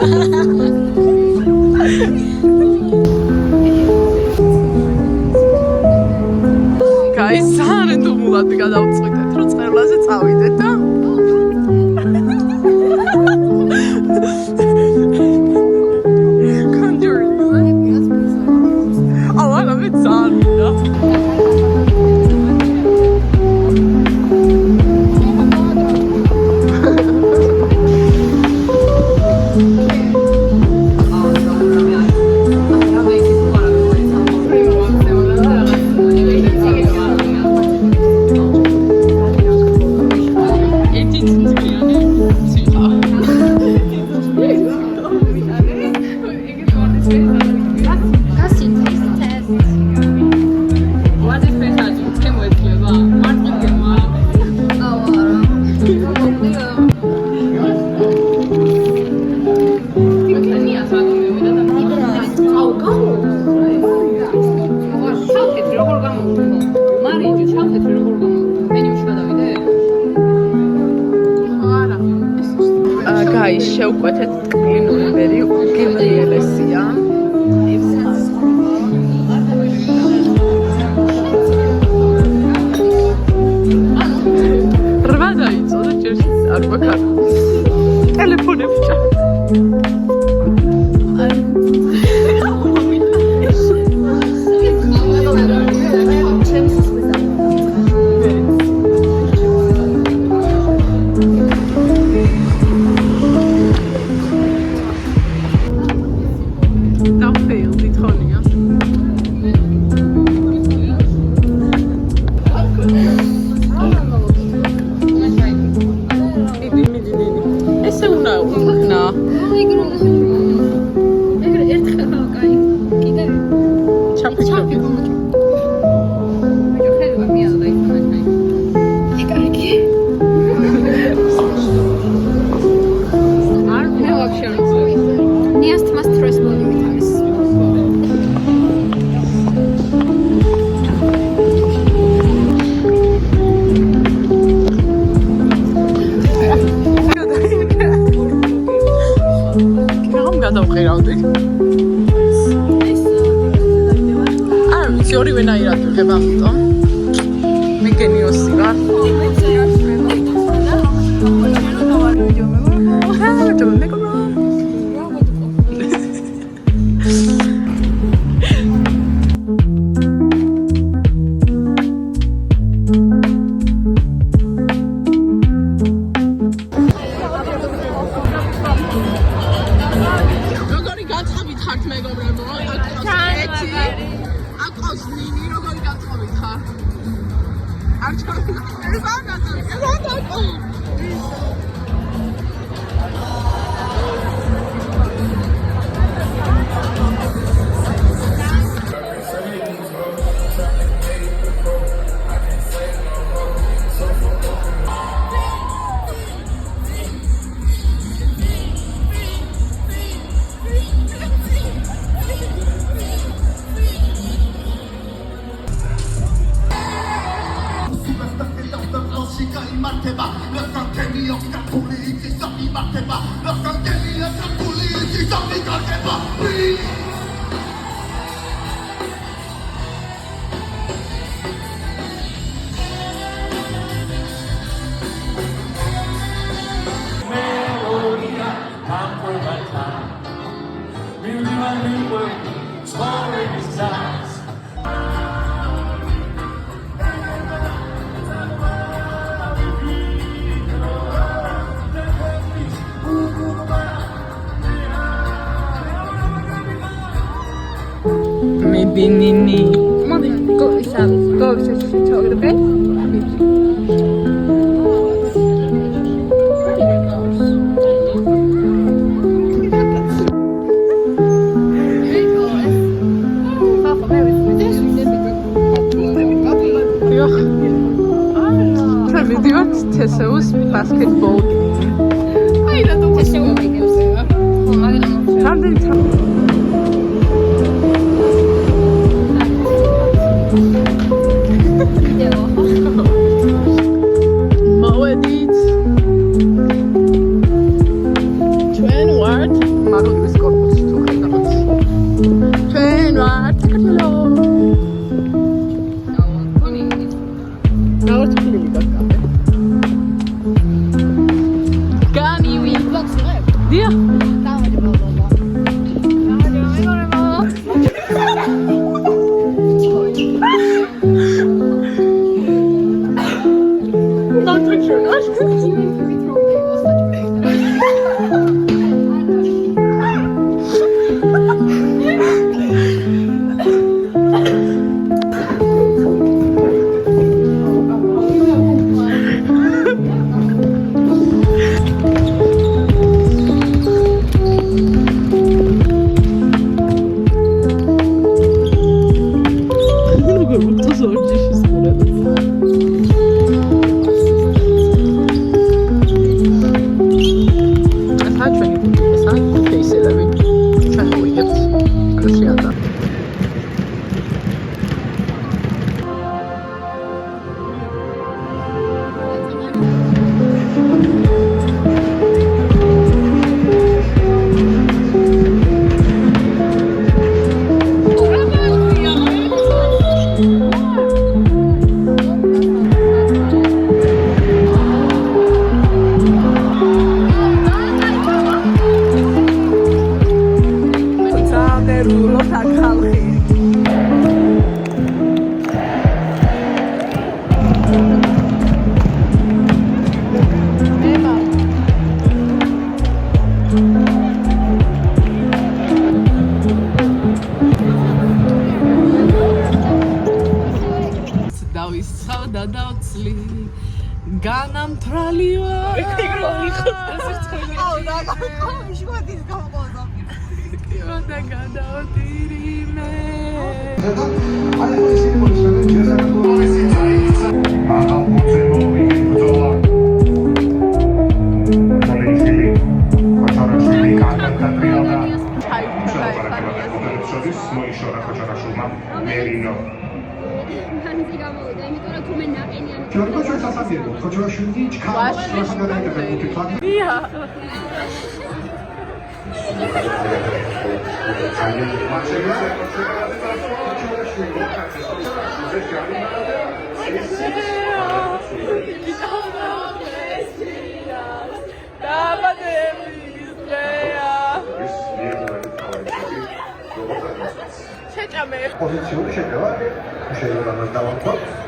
Guys, სარენდომულად გადავწყვიტეთ, რომ წერლაზე წავიდეთ და შევკვეთეთ ტკბილი ნოემბერი უგემრიელესია რვა დაიწოდა ჯერ არ ვაქარ ტელეფონები ჩა გადავყირავდი. არ ვიცი ორივენაირად ვიღებ ამიტომ. მე გენიოსი ვარ. Binini. Mommy, go this out. Go to the bed. Tesseus basketball game. Ai, da tu Tesseus game. Taksi ɣებ? დიახ. დავადი ბაბა. Pozitsiyonu şekli var. Bu şeylerden devam et.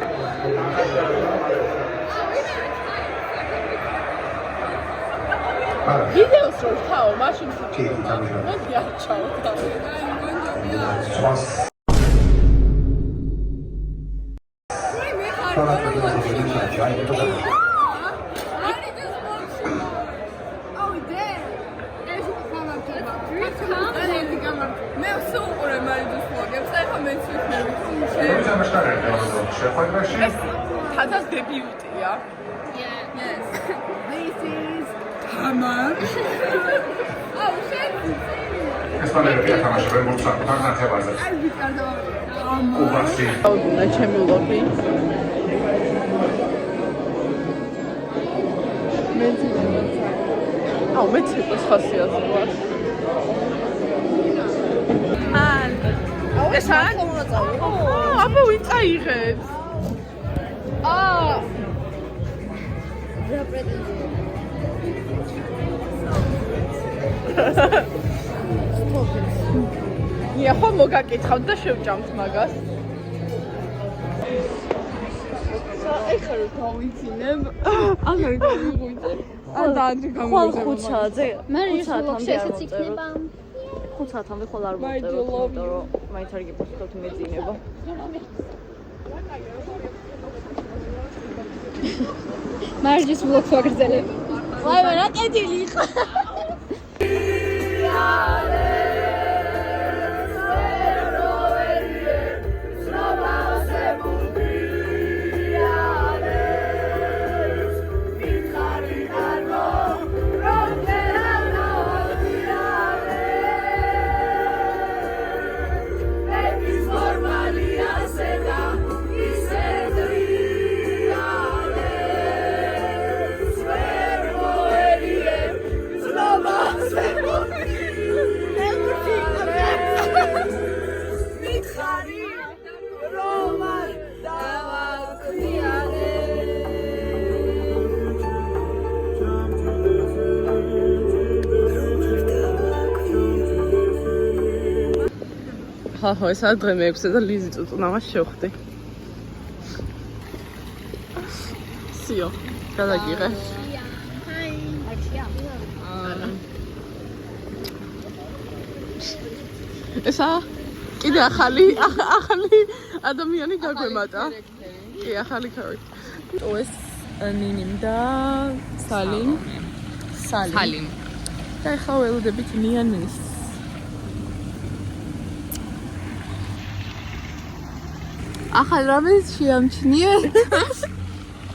ვიდეოს რო ვთავ, მაშინ კი, თამაშობ. მოდი არჩაო. სვას. მე ვსუყურე მარიჯოს ვლოგებს, ახლა მეც ვიქნები. ეს ამაშკარებია შეხვედრაში. თათას დებიუტია. Yes. This is თამარ. Oh shit. ეს პანელია თამაშობენ მოხსაკუთარ ნათებაზე. აი ვიკარდა. უბასი. აუნა ჩემი ლოგი. მეც იყოს ხასიათი ვარ. ეს არ მომწავი. აბა ვინ წაიღებს? აა ხო მოგაკითხავთ და შევჭამთ მაგას. ეხლა რო გავიცინებ, აღარ გავიღვიძე. და ადრე გამოვიძე. ხუთსაათზე. მე ის ლოქში ესეც იქნება. 5 საათამდე ხოლმე არ მოვწერო, იმიტომ რომ მაინც არ გიფიქროთ მეძინება. მარჯის ვლოგს ვაგრძელებ. ვაიმე რა კეთილი ხარ. ხო, ესაა დღე მე-6-ზე და ლიზი წუწუნავას შევხვდი. სიო, გადაგიღე. ესა კიდე ახალი ადამიანი გაგვემატა. კი, ახალი ქარაკტერი. ეს ნინიმ და სალიმ. და ახლა ველოდებით ნიანის. ახალ რამეს შეამჩნიეთ.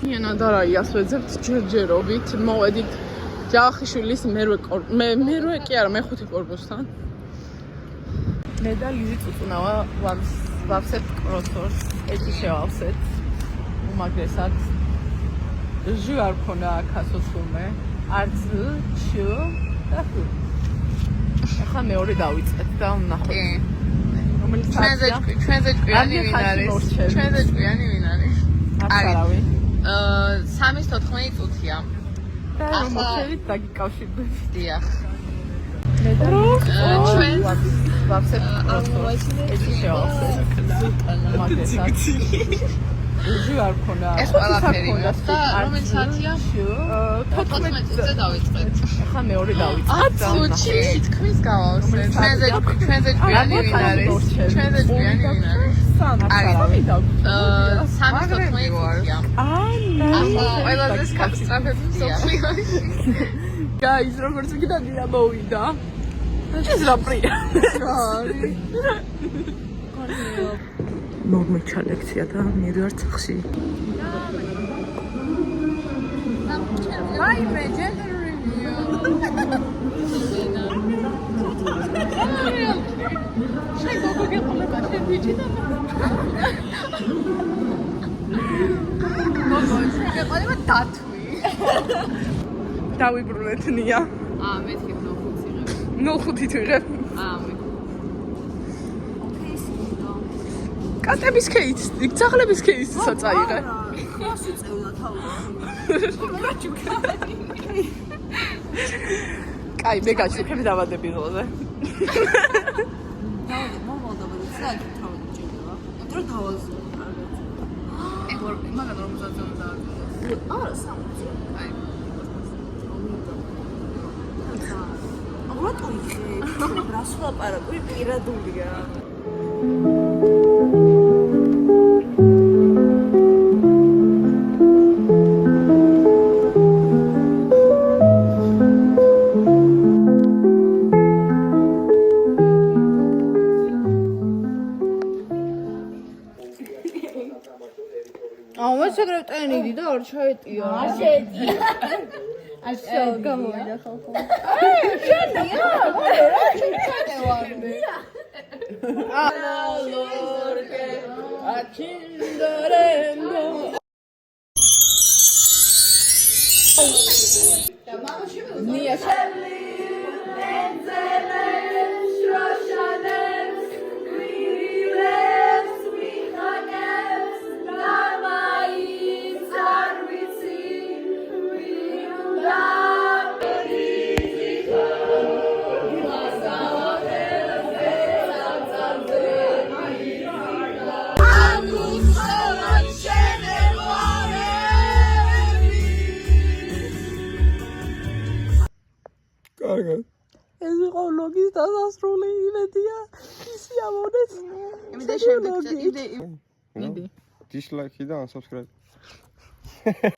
ნიანა და რაიას ვეძებთ ჯერჯერობით. მოვედით ჯავახიშვილის მერვე კი არა, მეხუთი კორპუსთან. მე და ლიზი წუწუნავა ვავსებთ კროსორს. ეჭი შევავსეთ. უმაგრესად. ჟი არ ქონა აქასოსუმე. არც ჩ და ხ. ახლა მეორე დავიწყეთ და ვნახოთ. ჩვენზე ჭკვიანი ვინ არის? ჩვენზე ჭკვიანი ვინ არის? არავინ. 3:14 წუთია. და რომ მოხდებით დაგიკავშირდებით. დიახ. მე და ჩვენ ვავსებთ კროსორს. ეჭი შევავსეთ. უმაგრესად. ჟი არ ქონა. ეს ყველაფერი და რომელი საათია? 14 წუთზე დავიწყეთ. ახლა მეორე დავიწყეთ. 10 წუთში თითქმის გავავსეთ. ჩვენზე ჭკვიანი ვინ არის? ჩვენზე ჭკვიანი ვინ არის? არავინ. 3:14 წუთია. ახლა ყველაზე სკაფსტრაფები მსოფლიოში. გაიზ როგორც გიდადია მოვიდა. ეს რა პრია. არის. ნორმე ჩალექცია და მივიდივარ ციხში. Hi, my gender review. Შენ გოგო გეყოლება შენ ბიჭი და გოგო შენ გეყოლება დათვი. დავიბრუნეთ ნია. მე თქვი ნოხუთი ვიღებ. მე კატების кейს, ძაღლების кейსისა წაიღე. ხოსი წევლა თავი. კაი, მე გაჩვენებ დავადები ზოლზე. დავადები, საერთოდ თავი ჭირდება. მეტრო თავაზო. მაგან რომ ზაძონდა. არა, სამწი. აი. რატო იხე? რას ვლაპარაკობ? პირადულია. შეგრევტენიდი და არ ჩაეტია. არ შეეტია. ასე გამოვიდა ხალხო. შენია? რა შეჭედევარდი? ალორკე აჩინდორენდო. და მამა შემოვიდა. ნია შელი ენზელებს შროშანებს გვირილებს მიხანებს დამაიც არ ვიცი ვინდა ეს იყო ლოგის დასასრული იმედია ისი ამონეს იმედი შემდეგ იმედი Dislike და unsubscribe